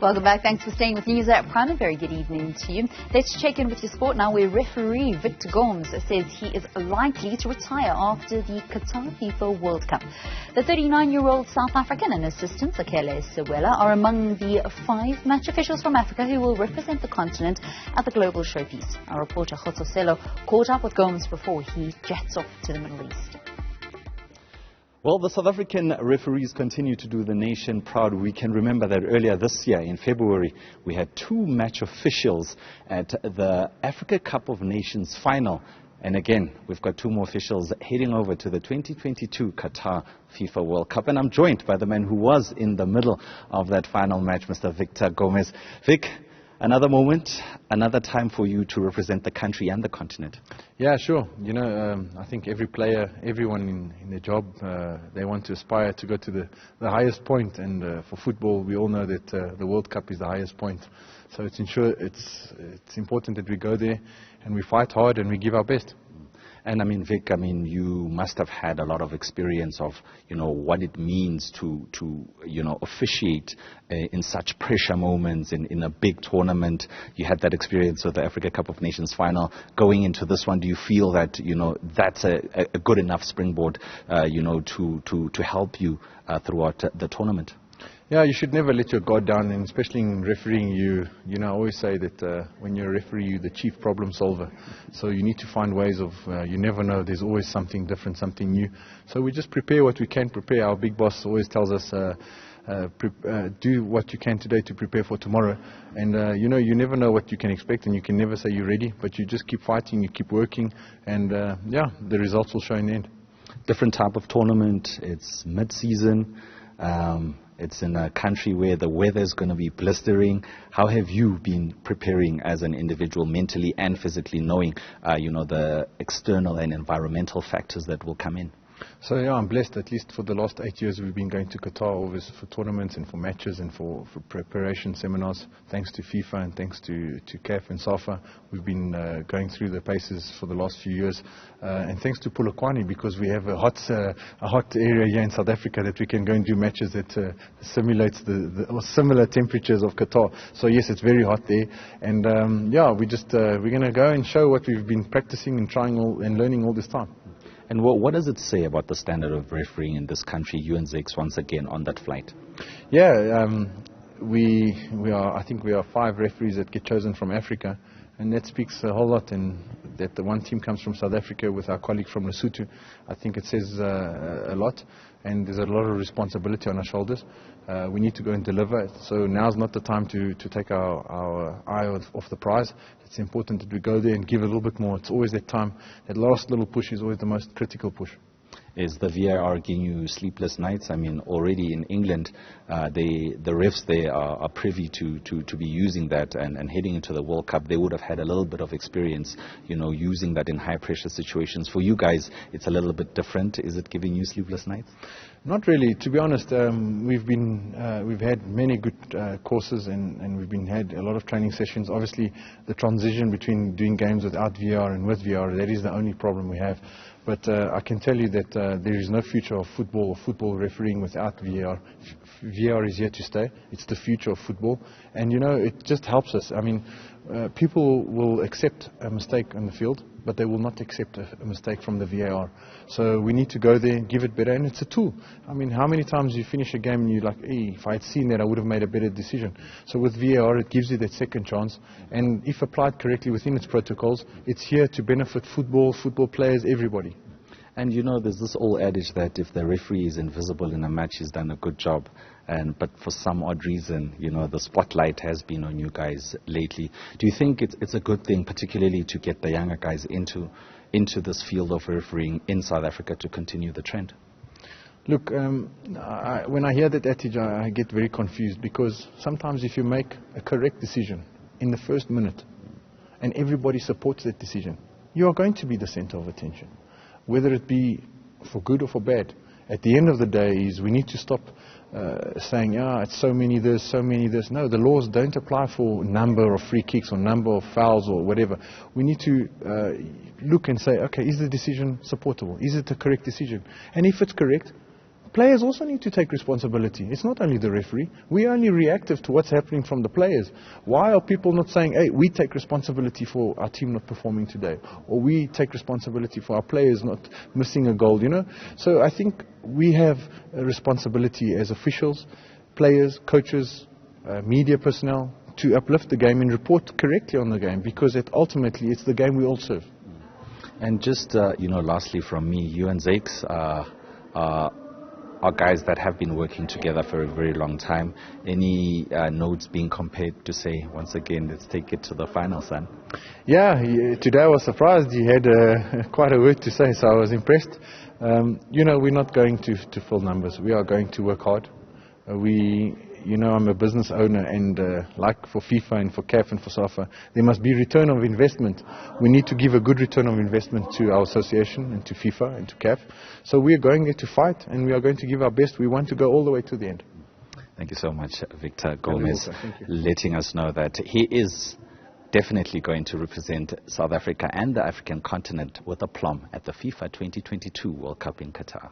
Welcome back. Thanks for staying with Newzroom Afrika. Very good evening to you. Let's check in with your sport now, where referee Victor Gomes says he is likely to retire after the Qatar FIFA World Cup. The 39-year-old South African and assistant Zakhele Siwela are among the 5 match officials from Africa who will represent the continent at the global showpiece. Our reporter Khotso Sello caught up with Gomes before he jets off to the Middle East. Well, the South African referees continue to do the nation proud. We can remember that earlier this year, in February, we had 2 match officials at the Africa Cup of Nations final. And again, we've got 2 more officials heading over to the 2022 Qatar FIFA World Cup. And I'm joined by the man who was in the middle of that final match, Mr. Victor Gomes. Vic, another moment, another time for you to represent the country and the continent. Yeah, sure. You know, I think every player, everyone in their job, they want to aspire to go to the highest point. And for football, we all know that the World Cup is the highest point. So it's important that we go there and we fight hard and we give our best. And I mean, Vic, you must have had a lot of experience of, what it means to officiate in such pressure moments in a big tournament. You had that experience with the Africa Cup of Nations final. Going into this one, do you feel that, that's a good enough springboard, to help you throughout the tournament? Yeah, you should never let your guard down, and especially in refereeing, I always say that when you're a referee, you're the chief problem solver. So you need to find ways of, you never know, there's always something different, something new. So we just prepare what we can prepare. Our big boss always tells us, do what you can today to prepare for tomorrow. And, you never know what you can expect, and you can never say you're ready, but you just keep fighting, you keep working, and, the results will show in the end. Different type of tournament. It's mid-season. It's in a country where the weather is going to be blistering. How have you been preparing as an individual, mentally and physically, knowing, the external and environmental factors that will come in? So yeah, I'm blessed. At least for the last 8 years, we've been going to Qatar always for tournaments and for matches and for preparation seminars. Thanks to FIFA and thanks to CAF and SAFA, we've been going through the paces for the last few years. And thanks to Polokwane, because we have a hot area here in South Africa that we can go and do matches that simulates or similar temperatures of Qatar. So yes, it's very hot there. And we're going to go and show what we've been practicing and trying and learning all this time. And what does it say about the standard of refereeing in this country? You and Zix once again on that flight. Yeah, I think we are 5 referees that get chosen from Africa, and that speaks a whole lot. And that the one team comes from South Africa with our colleague from Lesotho, I think it says a lot. And there's a lot of responsibility on our shoulders. We need to go and deliver. So now's not the time to take our eye off the prize. It's important that we go there and give a little bit more. It's always that time. That last little push is always the most critical push. Is the VAR giving you sleepless nights? I mean, already in England, the refs there are privy to be using that, and heading into the World Cup, they would have had a little bit of experience, using that in high pressure situations. For you guys, it's a little bit different. Is it giving you sleepless nights? Not really. To be honest, we've had many good courses and we've had a lot of training sessions. Obviously, the transition between doing games without VR and with VR, that is the only problem we have. But I can tell you that there is no future of football or football refereeing without VR. VR is here to stay. It's the future of football. And, it just helps us. I mean, people will accept a mistake on the field, but they will not accept a mistake from the VAR. So we need to go there and give it better. And it's a tool. I mean, how many times you finish a game and you're like, hey, if I had seen that, I would have made a better decision. So with VAR, it gives you that second chance. And if applied correctly within its protocols, it's here to benefit football players, everybody. And there's this old adage that if the referee is invisible in a match, he's done a good job. But for some odd reason, the spotlight has been on you guys lately. Do you think it's a good thing, particularly to get the younger guys into this field of refereeing in South Africa to continue the trend? Look, when I hear that adage, I get very confused, because sometimes if you make a correct decision in the first minute and everybody supports that decision, you are going to be the center of attention. Whether it be for good or for bad, at the end of the day is we need to stop saying, it's so many this, so many this. No, the laws don't apply for number of free kicks or number of fouls or whatever. We need to look and say, okay, is the decision supportable? Is it a correct decision? And if it's correct, players also need to take responsibility. It's not only the referee. We're only reactive to what's happening from the players. Why are people not saying, hey, we take responsibility for our team not performing today, or we take responsibility for our players not missing a goal, you know? So I think we have a responsibility as officials, players, coaches, media personnel, to uplift the game and report correctly on the game, because ultimately it's the game we all serve. And just, lastly from me, you and Zakes are guys that have been working together for a very long time. Any notes being compared to say, once again, let's take it to the final, son? Yeah, today I was surprised. He had quite a word to say, so I was impressed. We're not going to fill numbers. We are going to work hard. I'm a business owner, and like for FIFA and for CAF and for SAFA, there must be return of investment. We need to give a good return of investment to our association and to FIFA and to CAF. So we are going there to fight, and we are going to give our best. We want to go all the way to the end. Thank you so much, Victor Gomes, letting us know that he is definitely going to represent South Africa and the African continent with aplomb at the FIFA 2022 World Cup in Qatar.